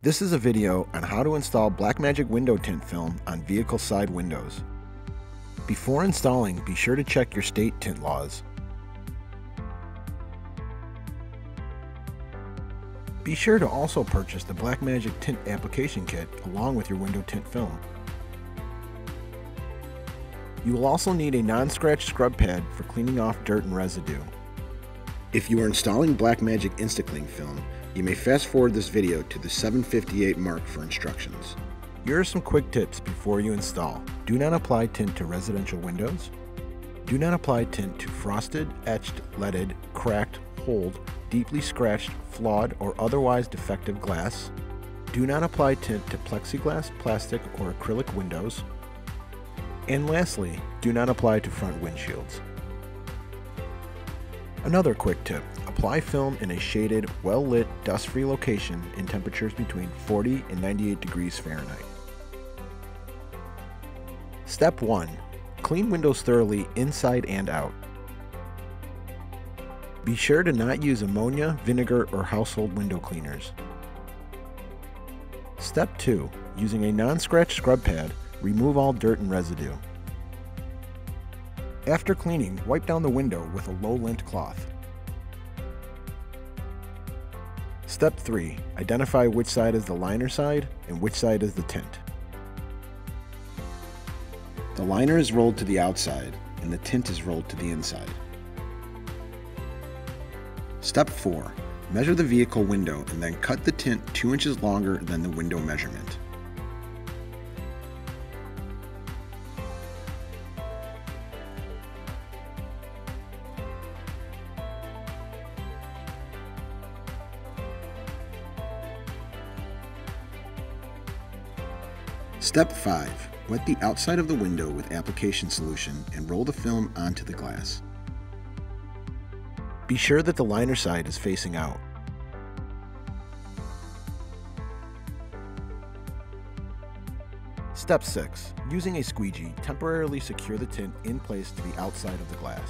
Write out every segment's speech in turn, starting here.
This is a video on how to install Blackmagic window tint film on vehicle side windows. Before installing, be sure to check your state tint laws. Be sure to also purchase the Blackmagic Tint application kit along with your window tint film. You will also need a non-scratch scrub pad for cleaning off dirt and residue. If you are installing Blackmagic Insta-cling film, you may fast forward this video to the 7:58 mark for instructions. Here are some quick tips before you install. Do not apply tint to residential windows. Do not apply tint to frosted, etched, leaded, cracked, holed, deeply scratched, flawed, or otherwise defective glass. Do not apply tint to plexiglass, plastic, or acrylic windows. And lastly, do not apply to front windshields. Another quick tip, apply film in a shaded, well-lit, dust-free location in temperatures between 40 and 98 degrees Fahrenheit. Step 1. Clean windows thoroughly inside and out. Be sure to not use ammonia, vinegar, or household window cleaners. Step 2. Using a non-scratch scrub pad, remove all dirt and residue. After cleaning, wipe down the window with a low lint cloth. Step 3. Identify which side is the liner side and which side is the tint. The liner is rolled to the outside and the tint is rolled to the inside. Step 4. Measure the vehicle window and then cut the tint 2 inches longer than the window measurement. Step 5. Wet the outside of the window with application solution and roll the film onto the glass. Be sure that the liner side is facing out. Step 6. Using a squeegee, temporarily secure the tint in place to the outside of the glass.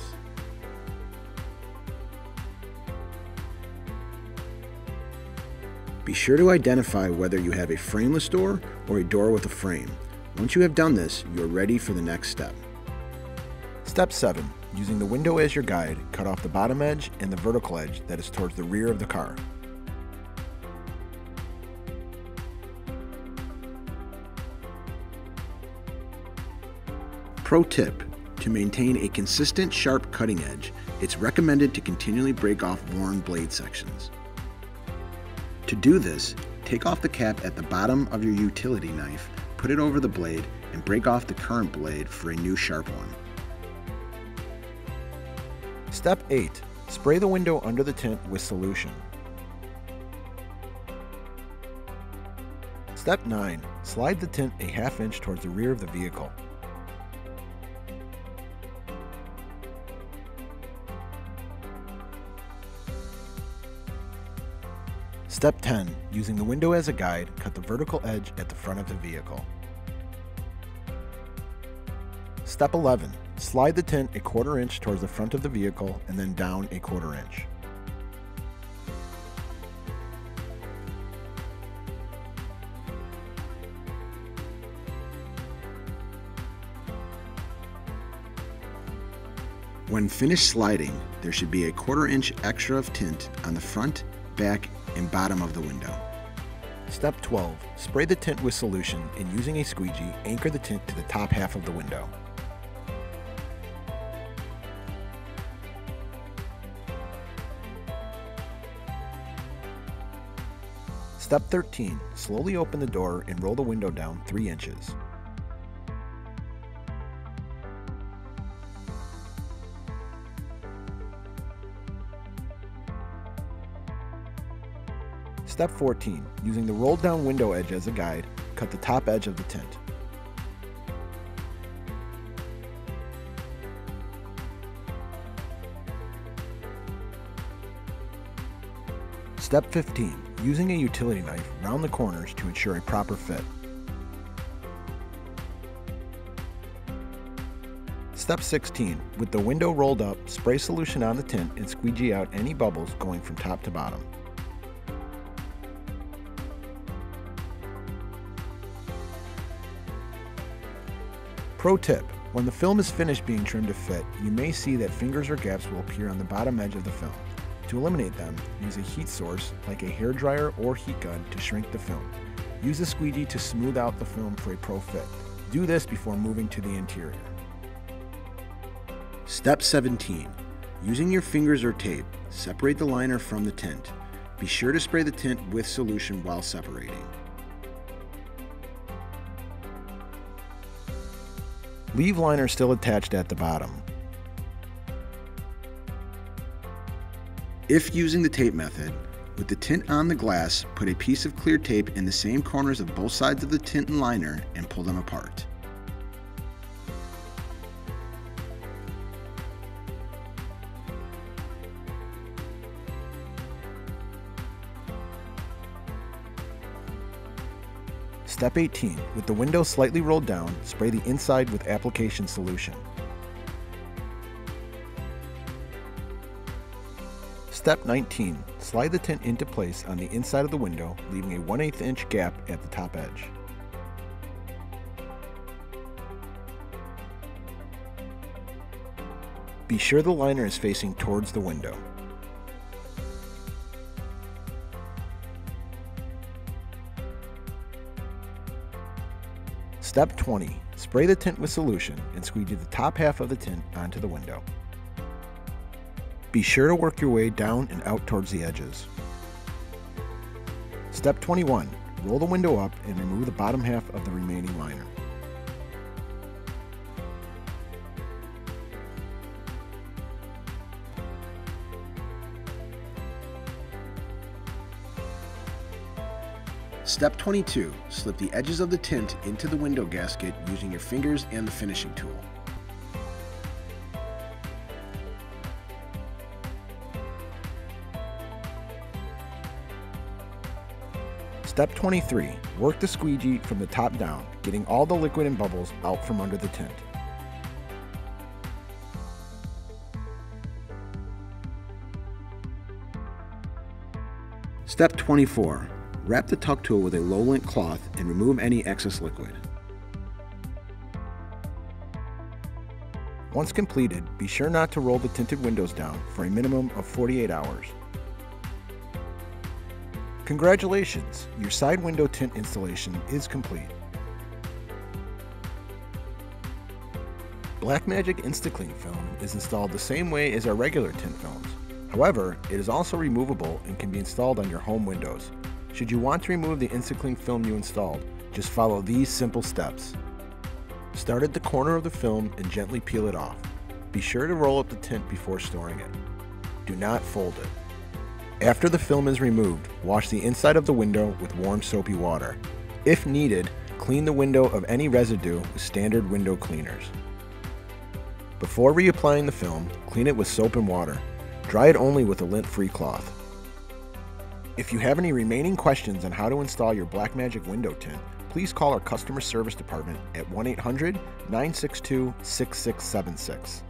Be sure to identify whether you have a frameless door or a door with a frame. Once you have done this, you are ready for the next step. Step 7. Using the window as your guide, cut off the bottom edge and the vertical edge that is towards the rear of the car. Pro tip: to maintain a consistent sharp cutting edge, it's recommended to continually break off worn blade sections. To do this, take off the cap at the bottom of your utility knife, put it over the blade, and break off the current blade for a new sharp one. Step 8. Spray the window under the tint with solution. Step 9. Slide the tint a ½ inch towards the rear of the vehicle. Step 10. Using the window as a guide, cut the vertical edge at the front of the vehicle. Step 11. Slide the tint a ½ inch towards the front of the vehicle and then down a ½ inch. When finished sliding, there should be a ½ inch extra of tint on the front, back, and bottom of the window. Step 12. Spray the tint with solution and using a squeegee, anchor the tint to the top half of the window. Step 13. Slowly open the door and roll the window down 3 inches. Step 14. Using the rolled down window edge as a guide, cut the top edge of the tint. Step 15. Using a utility knife, round the corners to ensure a proper fit. Step 16. With the window rolled up, spray solution on the tint and squeegee out any bubbles going from top to bottom. Pro tip: when the film is finished being trimmed to fit, you may see that fingers or gaps will appear on the bottom edge of the film. To eliminate them, use a heat source like a hairdryer or heat gun to shrink the film. Use a squeegee to smooth out the film for a pro fit. Do this before moving to the interior. Step 17. Using your fingers or tape, separate the liner from the tint. Be sure to spray the tint with solution while separating. Leave liner still attached at the bottom. If using the tape method, with the tint on the glass, put a piece of clear tape in the same corners of both sides of the tint and liner and pull them apart. Step 18. With the window slightly rolled down, spray the inside with application solution. Step 19. Slide the tint into place on the inside of the window, leaving a 1/8 inch gap at the top edge. Be sure the liner is facing towards the window. Step 20. Spray the tint with solution and squeegee the top half of the tint onto the window. Be sure to work your way down and out towards the edges. Step 21. Roll the window up and remove the bottom half of the remaining liner. Step 22. Slip the edges of the tint into the window gasket using your fingers and the finishing tool. Step 23. Work the squeegee from the top down, getting all the liquid and bubbles out from under the tint. Step 24. Wrap the tuck tool with a low lint cloth and remove any excess liquid. Once completed, be sure not to roll the tinted windows down for a minimum of 48 hours. Congratulations! Your side window tint installation is complete. Blackmagic Insta-cling film is installed the same way as our regular tint films. However, it is also removable and can be installed on your home windows. Should you want to remove the Insta-cling film you installed, just follow these simple steps. Start at the corner of the film and gently peel it off. Be sure to roll up the tint before storing it. Do not fold it. After the film is removed, wash the inside of the window with warm soapy water. If needed, clean the window of any residue with standard window cleaners. Before reapplying the film, clean it with soap and water. Dry it only with a lint-free cloth. If you have any remaining questions on how to install your Blackmagic window tint, please call our customer service department at 1-800-962-6676.